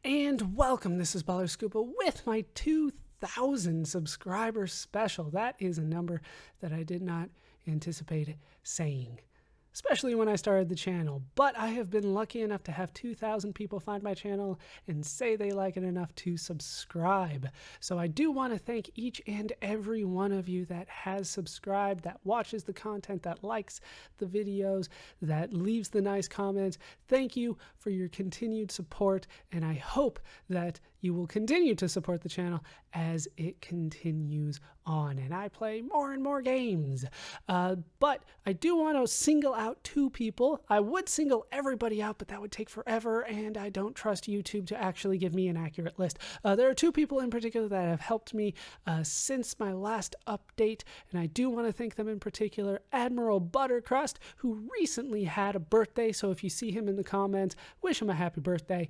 And welcome, this is Ballerscuba with my 2,000 subscribers special. That is a number that I did not anticipate saying, especially when I started the channel. But I have been lucky enough to have 2,000 people find my channel and say they like it enough to subscribe. So I do want to thank each and every one of you that has subscribed, that watches the content, that likes the videos, that leaves the nice comments. Thank you for your continued support, and I hope that you will continue to support the channel as it continues on and I play more and more games. But I do want to single out two people. I would single everybody out, but that would take forever, and I don't trust YouTube to actually give me an accurate list. There are two people in particular that have helped me since my last update, and I do want to thank them in particular. Admiral Buttercrust, who recently had a birthday, so if you see him in the comments, wish him a happy birthday.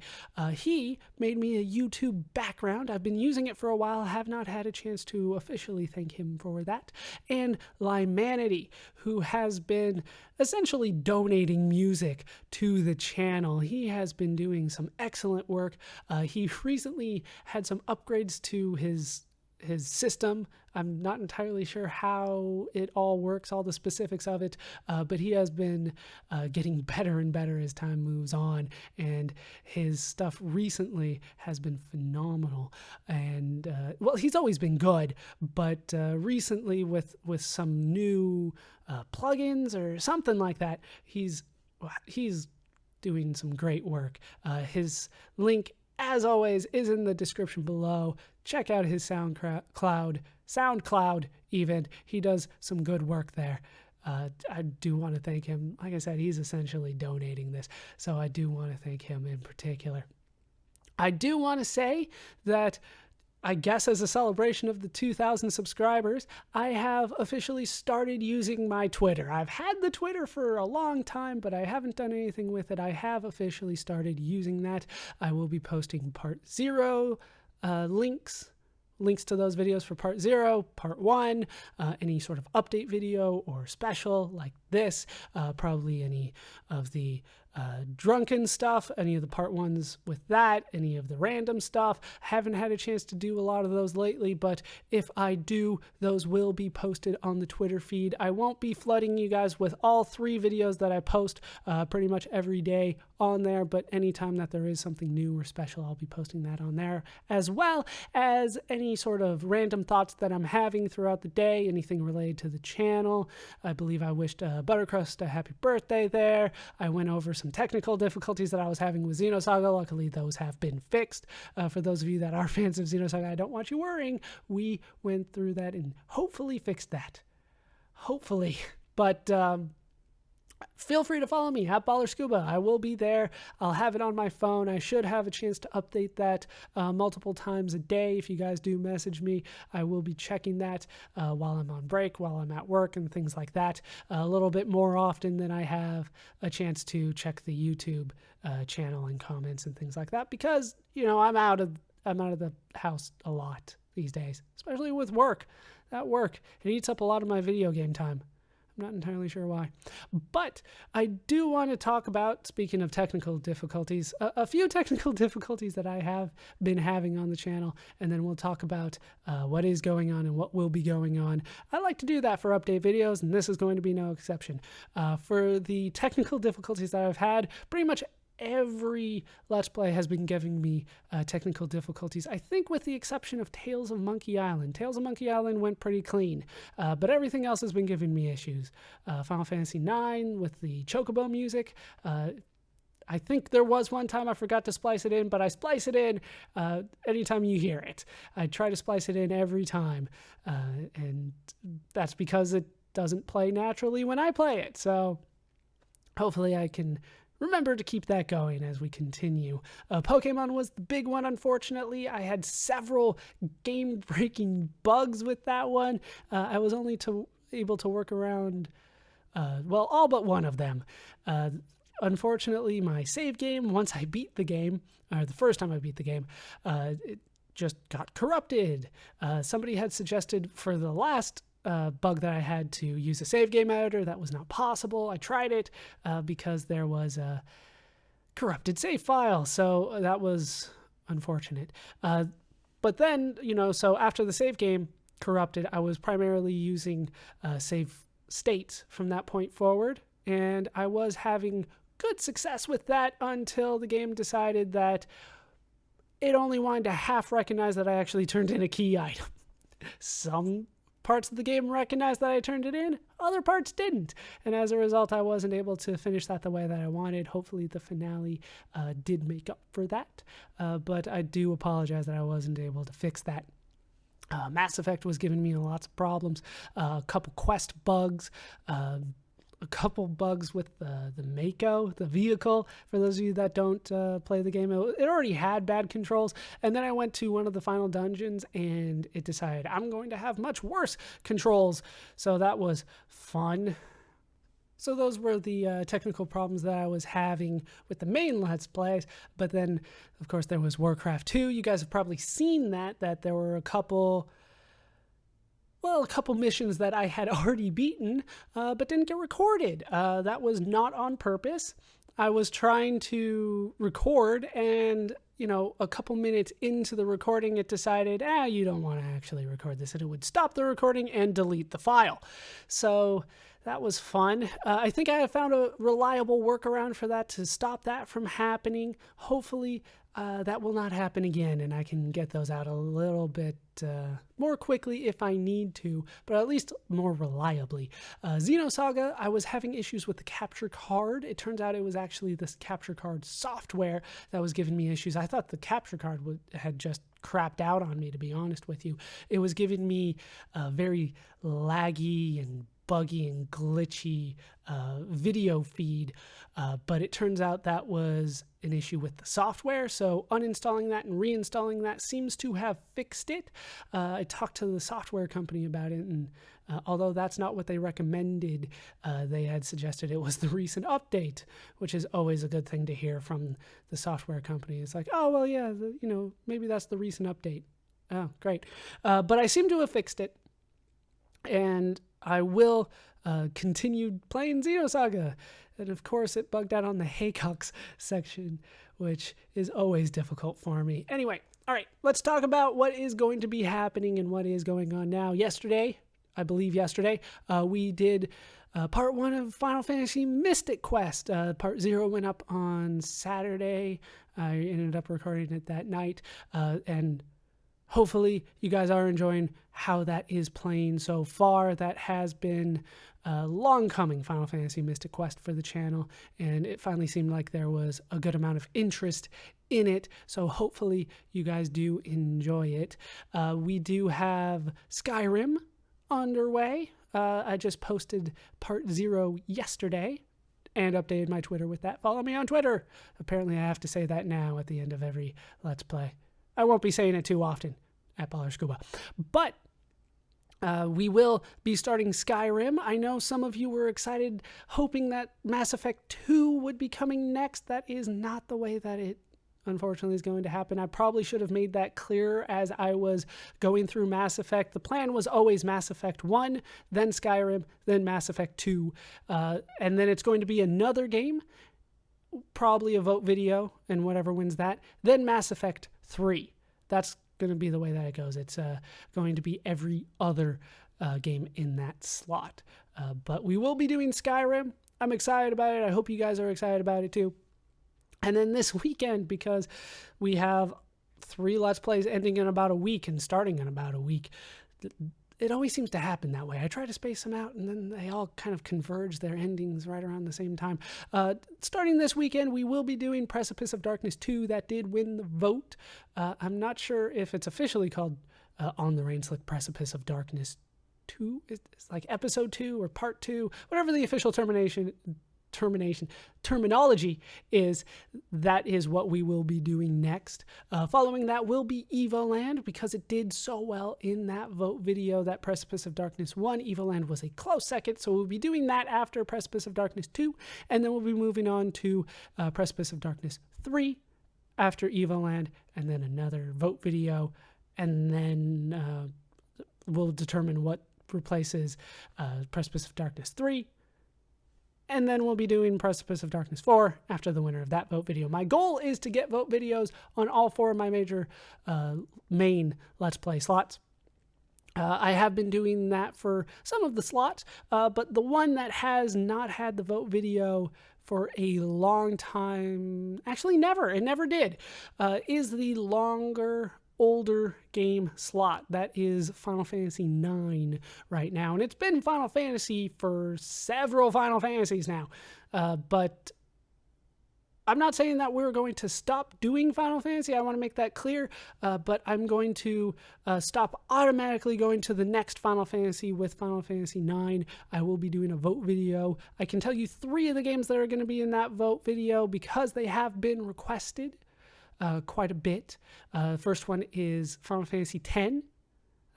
He made me a YouTube background. I've been using it for a while. I have not had a chance to officially thank him for that. And Lymanity, who has been essentially donating music to the channel. He has been doing some excellent work. He recently had some upgrades to his system. I'm not entirely sure how it all works, all the specifics of it, but he has been getting better and better as time moves on, and his stuff recently has been phenomenal. And well, he's always been good, but recently with some new plugins or something like that, he's doing some great work. His link, as always, is in the description below. Check out his SoundCloud even. He does some good work there. I do want to thank him. Like I said, he's essentially donating this, so I do want to thank him in particular. I do want to say that, I guess as a celebration of the 2,000 subscribers, I have officially started using my Twitter. I've had the Twitter for a long time, but I haven't done anything with it. I have officially started using that. I will be posting part 0 links to those videos for part 0, part 1, any sort of update video or special like this, probably any of the drunken stuff, any of the part 1s with that, any of the random stuff. Haven't had a chance to do a lot of those lately, but if I do, those will be posted on the Twitter feed. I won't be flooding you guys with all 3 videos that I post pretty much every day on there, but anytime that there is something new or special, I'll be posting that on there, as well as any sort of random thoughts that I'm having throughout the day, anything related to the channel. I believe I wished Buttercrust a happy birthday there. I went over some technical difficulties that I was having with Xenosaga. Luckily, those have been fixed. For those of you that are fans of Xenosaga, I don't want you worrying. We went through that and hopefully fixed that. Hopefully. But feel free to follow me at Ballerscuba. I will be there. I'll have it on my phone. I should have a chance to update that multiple times a day. If you guys do message me, I will be checking that while I'm on break, while I'm at work, and things like that. A little bit more often than I have a chance to check the YouTube channel and comments and things like that, because I'm out of the house a lot these days, especially with work. That work, it eats up a lot of my video game time. I'm not entirely sure why. But I do want to talk about, speaking of technical difficulties, a few technical difficulties that I have been having on the channel, and then we'll talk about what is going on and what will be going on. I like to do that for update videos, and this is going to be no exception. For the technical difficulties that I've had, pretty much every Let's Play has been giving me technical difficulties, I think with the exception of Tales of Monkey Island. Tales of Monkey Island went pretty clean, but everything else has been giving me issues. Final Fantasy IX with the Chocobo music. I think there was one time I forgot to splice it in, but I splice it in anytime you hear it. I try to splice it in every time, and that's because it doesn't play naturally when I play it. So hopefully I can remember to keep that going as we continue. Pokemon was the big one, unfortunately. I had several game-breaking bugs with that one. I was only able to work around, well, all but one of them. Unfortunately, my save game, once I beat the game, or the first time I beat the game, it just got corrupted. Somebody had suggested for the last bug that I had to use a save game editor. That was not possible. I tried it because there was a corrupted save file. So that was unfortunate. But then, so after the save game corrupted, I was primarily using save states from that point forward, and I was having good success with that until the game decided that it only wanted to half recognize that I actually turned in a key item. Some parts of the game recognized that I turned it in, other parts didn't. And as a result, I wasn't able to finish that the way that I wanted. Hopefully the finale did make up for that. But I do apologize that I wasn't able to fix that. Mass Effect was giving me lots of problems, a couple quest bugs, a couple bugs with the Mako, the vehicle. For those of you that don't play the game, it already had bad controls. And then I went to one of the final dungeons and it decided I'm going to have much worse controls. So that was fun. So those were the technical problems that I was having with the main Let's Plays. But then, of course, there was Warcraft 2. You guys have probably seen that there were a couple missions that I had already beaten, but didn't get recorded. That was not on purpose. I was trying to record, and, a couple minutes into the recording, it decided, you don't want to actually record this, and it would stop the recording and delete the file. So that was fun. I think I have found a reliable workaround for that to stop that from happening. Hopefully, that will not happen again, and I can get those out a little bit more quickly if I need to, but at least more reliably. Xenosaga, I was having issues with the capture card. It turns out it was actually this capture card software that was giving me issues. I thought the capture card had just crapped out on me, to be honest with you. It was giving me a very laggy and buggy and glitchy video feed, but it turns out that was an issue with the software. So uninstalling that and reinstalling that seems to have fixed it. I talked to the software company about it, and although that's not what they recommended, they had suggested it was the recent update, which is always a good thing to hear from the software company. It's like, oh, well, yeah, maybe that's the recent update. Oh, great. But I seem to have fixed it, and I will continue playing Xenosaga. And of course, it bugged out on the Haycox section, which is always difficult for me. Anyway, all right, let's talk about what is going to be happening and what is going on now. I believe yesterday, we did part 1 of Final Fantasy Mystic Quest. Part 0 went up on Saturday. I ended up recording it that night. And hopefully you guys are enjoying how that is playing so far. That has been a long coming Final Fantasy Mystic Quest for the channel, and it finally seemed like there was a good amount of interest in it. So hopefully you guys do enjoy it. We do have Skyrim underway. I just posted part 0 yesterday and updated my Twitter with that. Follow me on Twitter. Apparently I have to say that now at the end of every Let's Play. I won't be saying it too often at Ballerscuba. But we will be starting Skyrim. I know some of you were excited, hoping that Mass Effect 2 would be coming next. That is not the way that it unfortunately is going to happen. I probably should have made that clearer as I was going through Mass Effect. The plan was always Mass Effect 1, then Skyrim, then Mass Effect 2. And then it's going to be another game, probably a vote video, and whatever wins that. Then Mass Effect 3. That's going to be the way that it goes. It's going to be every other game in that slot. But we will be doing Skyrim. I'm excited about it. I hope you guys are excited about it too. And then this weekend, because we have 3 Let's Plays ending in about a week and starting in about a week, it always seems to happen that way. I try to space them out, and then they all kind of converge their endings right around the same time. Starting this weekend, we will be doing Precipice of Darkness 2. That did win the vote. I'm not sure if it's officially called On the Rainslick Precipice of Darkness 2. It's like Episode 2 or Part 2, whatever the official terminology is. That is what we will be doing next. Following that will be Evoland, because it did so well in that vote video that Precipice of Darkness won. Evoland was a close second, so we'll be doing that after Precipice of Darkness 2, and then we'll be moving on to Precipice of Darkness 3 after Evoland, and then another vote video, and then we'll determine what replaces Precipice of Darkness 3. and then we'll be doing Precipice of Darkness 4 after the winner of that vote video. My goal is to get vote videos on all 4 of my major main Let's Play slots. I have been doing that for some of the slots, but the one that has not had the vote video for a long time, actually never, it never did, is the longer, older game slot. That is Final Fantasy IX right now. And it's been Final Fantasy for several Final Fantasies now. But I'm not saying that we're going to stop doing Final Fantasy. I want to make that clear. But I'm going to stop automatically going to the next Final Fantasy with Final Fantasy IX. I will be doing a vote video. I can tell you 3 of the games that are going to be in that vote video because they have been requested quite a bit. First one is Final Fantasy X.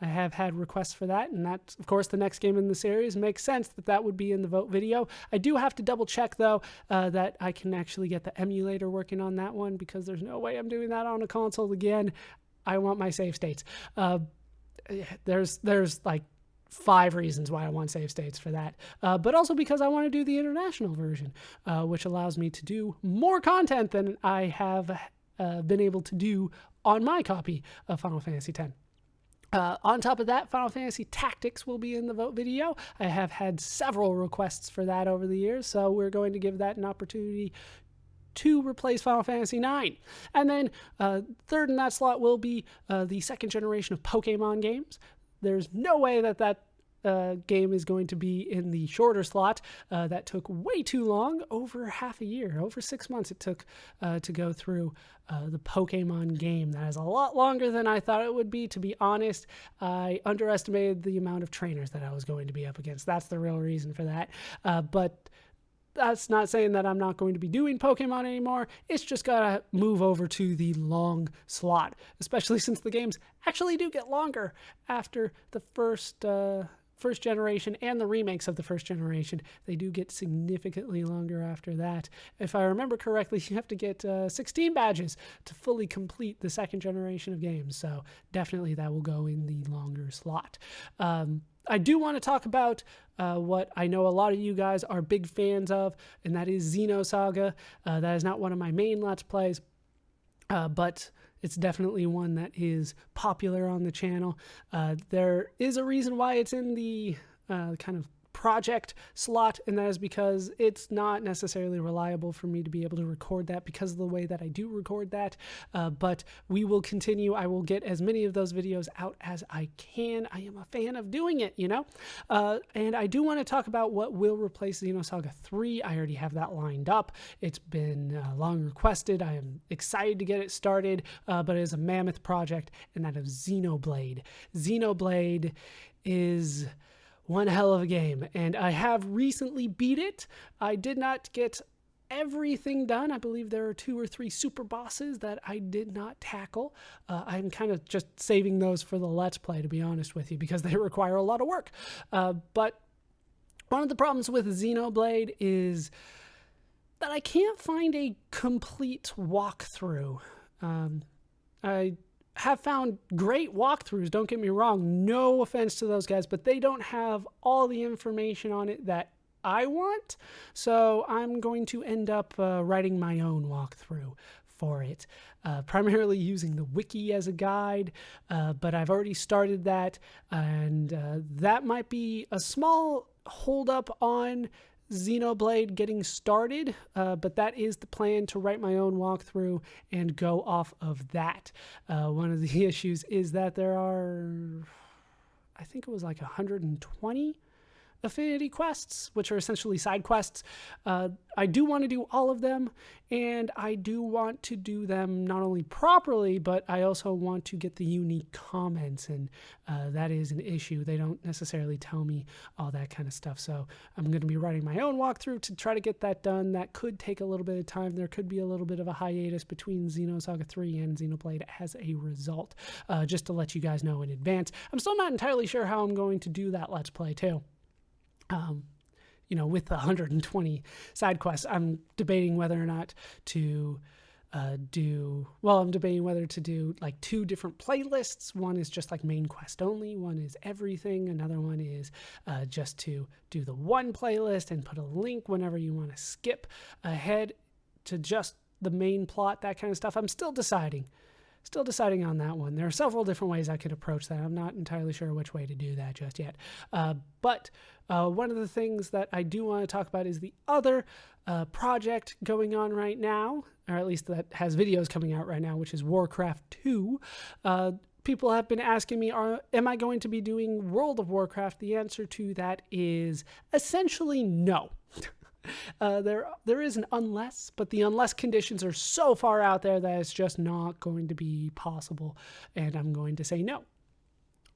I have had requests for that, and that's, of course, the next game in the series. Makes sense that that would be in the vote video. I do have to double check, though, that I can actually get the emulator working on that one, because there's no way I'm doing that on a console again. I want my save states. There's like 5 reasons why I want save states for that, but also because I want to do the international version, which allows me to do more content than I have been able to do on my copy of Final Fantasy X. On top of that, Final Fantasy Tactics will be in the vote video. I have had several requests for that over the years, so we're going to give that an opportunity to replace Final Fantasy IX. And then third in that slot will be the second generation of Pokemon games. There's no way that game is going to be in the shorter slot. That took way too long, over half a year, over 6 months it took to go through the Pokemon game. That is a lot longer than I thought it would be, to be honest. I underestimated the amount of trainers that I was going to be up against. That's the real reason for that. But that's not saying that I'm not going to be doing Pokemon anymore. It's just got to move over to the long slot, especially since the games actually do get longer after the first generation and the remakes of the first generation. They do get significantly longer after that. If I remember correctly, you have to get 16 badges to fully complete the second generation of games. So definitely that will go in the longer slot. I do want to talk about what I know a lot of you guys are big fans of, and that is Xenosaga. That is not one of my main Let's Plays, but it's definitely one that is popular on the channel. There is a reason why it's in the kind of project slot, and that is because it's not necessarily reliable for me to be able to record that because of the way that I do record that. But we will continue. I will get as many of those videos out as I can. I am a fan of doing it, you know? And I do want to talk about what will replace Xenosaga 3. I already have that lined up. It's been long requested. I am excited to get it started, but it is a mammoth project, and that is Xenoblade. Xenoblade is one hell of a game, and I have recently beat it. I did not get everything done. I believe there are 2 or 3 super bosses that I did not tackle. I'm kind of just saving those for the Let's Play, to be honest with you, because they require a lot of work. But one of the problems with Xenoblade is that I can't find a complete walkthrough. I have found great walkthroughs, don't get me wrong, no offense to those guys, but they don't have all the information on it that I want, so I'm going to end up writing my own walkthrough for it, primarily using the wiki as a guide, but I've already started that, and that might be a small holdup on Xenoblade getting started, but that is the plan, to write my own walkthrough and go off of that. One of the issues is that there are, I think it was like 120 affinity quests, which are essentially side quests. I do want to do all of them, and I do want to do them not only properly, but I also want to get the unique comments, and that is an issue. They don't necessarily tell me all that kind of stuff, so I'm going to be writing my own walkthrough to try to get that done. That could take a little bit of time. There could be a little bit of a hiatus between Xenosaga 3 and Xenoblade as a result, just to let you guys know in advance. I'm still not entirely sure how I'm going to do that Let's Play too. You know, with the 120 side quests, I'm debating whether or not to I'm debating whether to do like 2 different playlists. One is just like main quest only, one is everything, another one is just to do the one playlist and put a link whenever you want to skip ahead to just the main plot, that kind of stuff. I'm still deciding on that one. There are several different ways I could approach that. I'm not entirely sure which way to do that just yet. But one of the things that I do want to talk about is the other project going on right now, or at least that has videos coming out right now, which is Warcraft 2. People have been asking me, am I going to be doing World of Warcraft? The answer to that is essentially no. There is an unless, but the unless conditions are so far out there that it's just not going to be possible, and I'm going to say no.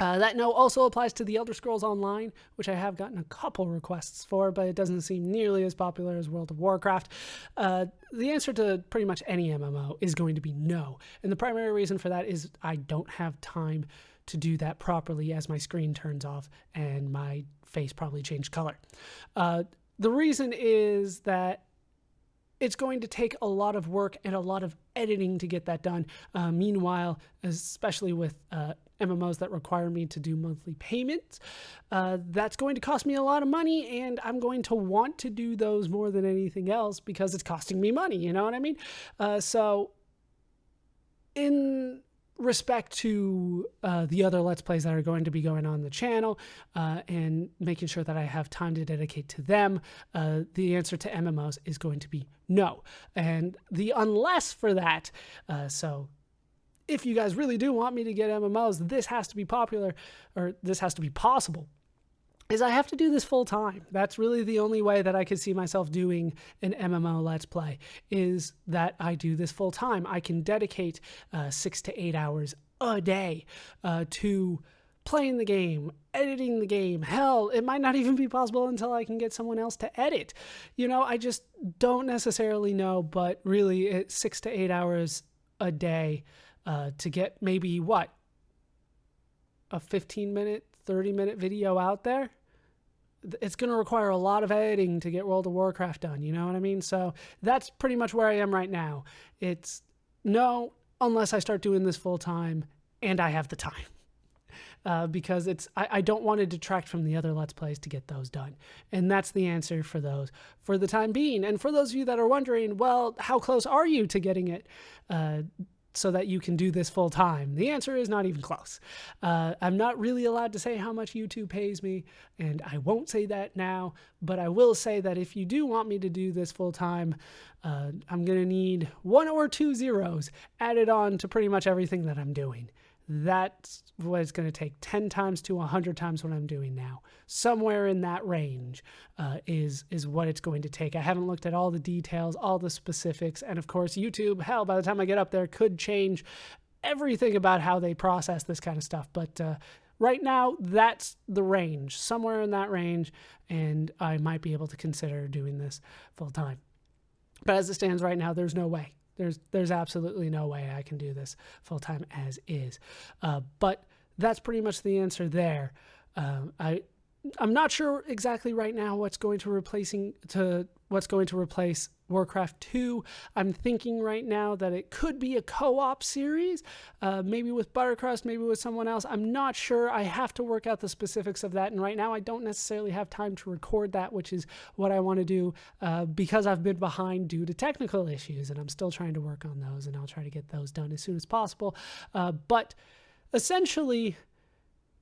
That no also applies to the Elder Scrolls Online, which I have gotten a couple requests for, but it doesn't seem nearly as popular as World of Warcraft. The answer to pretty much any MMO is going to be no, and the primary reason for that is I don't have time to do that properly as my screen turns off and my face probably changed color. The reason is that it's going to take a lot of work and a lot of editing to get that done. Meanwhile, especially with MMOs that require me to do monthly payments, that's going to cost me a lot of money, and I'm going to want to do those more than anything else because it's costing me money, you know what I mean? So in respect to the other Let's Plays that are going to be going on the channel and making sure that I have time to dedicate to them, the answer to MMOs is going to be no. And the unless for that, so if you guys really do want me to get MMOs, this has to be popular, or this has to be possible, is I have to do this full time. That's really the only way that I could see myself doing an MMO Let's Play, is that I do this full time. I can dedicate 6 to 8 hours a day to playing the game, editing the game. Hell, it might not even be possible until I can get someone else to edit. You know, I just don't necessarily know, but really it's 6 to 8 hours a day to get maybe a 15-minute, 30-minute video out there. It's going to require a lot of editing to get World of Warcraft done, you know what I mean? So that's pretty much where I am right now. It's no, unless I start doing this full time and I have the time. Because I don't want to detract from the other Let's Plays to get those done. And that's the answer for those for the time being. And for those of you that are wondering, well, how close are you to getting it so that you can do this full time? The answer is not even close. I'm not really allowed to say how much YouTube pays me, and I won't say that now, but I will say that if you do want me to do this full time, I'm going to need 1 or 2 zeros added on to pretty much everything that I'm doing. That's what it's going to take, 10 times to 100 times what I'm doing now. Somewhere in that range is what it's going to take. I haven't looked at all the details, all the specifics, and of course YouTube, hell, by the time I get up there, could change everything about how they process this kind of stuff. But right now, that's the range, somewhere in that range, and I might be able to consider doing this full time. But as it stands right now, there's no way. There's absolutely no way I can do this full time as is. But that's pretty much the answer there. I'm not sure exactly right now what's going to replace Warcraft 2. I'm thinking right now that it could be a co-op series, maybe with Buttercrust, maybe with someone else. I'm not sure. I have to work out the specifics of that, and right now I don't necessarily have time to record that, which is what I want to do because I've been behind due to technical issues, and I'm still trying to work on those, and I'll try to get those done as soon as possible. But essentially,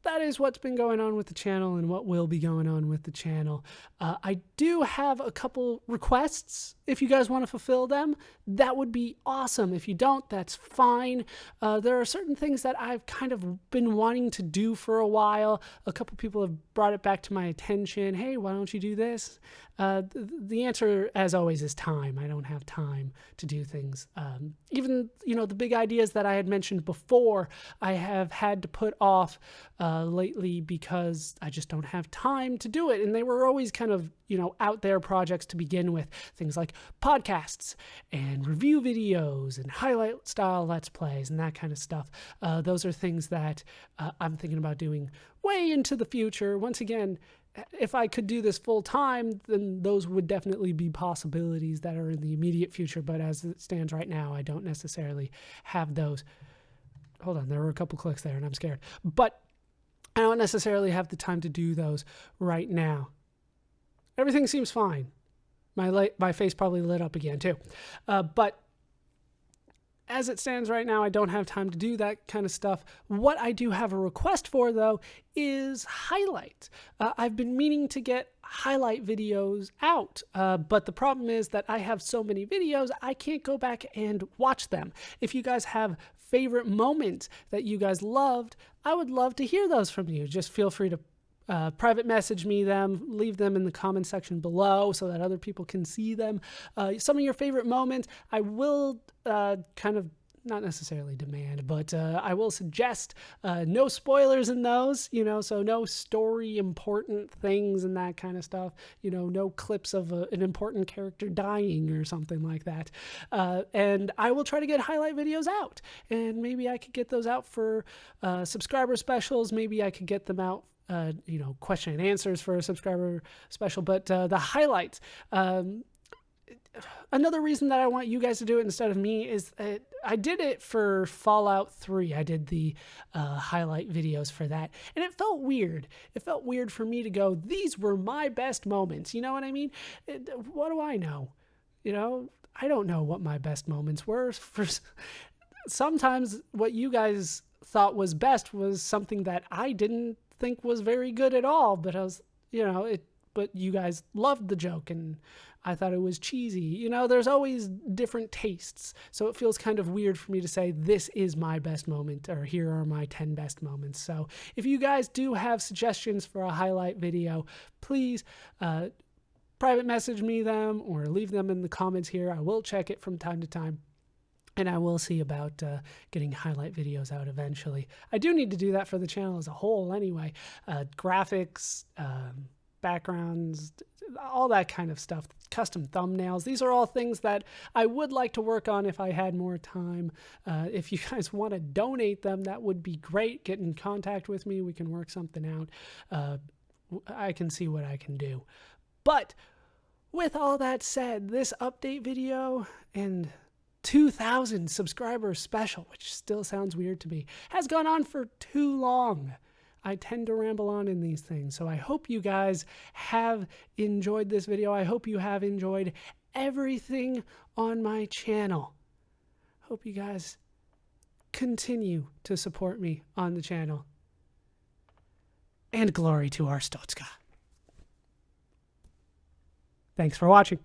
that is what's been going on with the channel and what will be going on with the channel. I do have a couple requests. If you guys want to fulfill them, that would be awesome. If you don't, that's fine. There are certain things that I've kind of been wanting to do for a while. A couple people have brought it back to my attention. Hey, why don't you do this? The answer, as always, is time. I don't have time to do things. Even, the big ideas that I had mentioned before, I have had to put off lately because I just don't have time to do it. And they were always kind of, out there projects to begin with. Things like podcasts and review videos and highlight style Let's Plays and that kind of stuff. Those are things that I'm thinking about doing way into the future. Once again, if I could do this full time, then those would definitely be possibilities that are in the immediate future. But as it stands right now, I don't necessarily have those. Hold on, there were a couple clicks there and I'm scared. But I don't necessarily have the time to do those right now. Everything seems fine. My face probably lit up again too. But as it stands right now, I don't have time to do that kind of stuff. What I do have a request for, though, is highlights. I've been meaning to get highlight videos out, but the problem is that I have so many videos, I can't go back and watch them. If you guys have favorite moments that you guys loved, I would love to hear those from you. Just feel free to private message me them, leave them in the comment section below so that other people can see them. Some of your favorite moments, I will kind of not necessarily demand, but I will suggest no spoilers in those, so no story important things and that kind of stuff, no clips of an important character dying or something like that. And I will try to get highlight videos out, and maybe I could get those out for subscriber specials. Maybe I could get them out question and answers for a subscriber special, but the highlights, another reason that I want you guys to do it instead of me is I did it for Fallout 3. I did the highlight videos for that, and it felt weird. It felt weird for me to go, these were my best moments. You know what I mean? What do I know? I don't know what my best moments were. Sometimes what you guys thought was best was something that I didn't think was very good at all, but I was, but you guys loved the joke and I thought it was cheesy. There's always different tastes. So it feels kind of weird for me to say, this is my best moment, or here are my 10 best moments. So if you guys do have suggestions for a highlight video, please private message me them or leave them in the comments here. I will check it from time to time. And I will see about getting highlight videos out eventually. I do need to do that for the channel as a whole anyway. Graphics, backgrounds, all that kind of stuff. Custom thumbnails. These are all things that I would like to work on if I had more time. If you guys want to donate them, that would be great. Get in contact with me. We can work something out. I can see what I can do. But with all that said, this update video and 2,000 subscribers special, which still sounds weird to me, has gone on for too long. I tend to ramble on in these things, so I hope you guys have enjoyed this video. I hope you have enjoyed everything on my channel. Hope you guys continue to support me on the channel. And glory to our Stotska. Thanks for watching.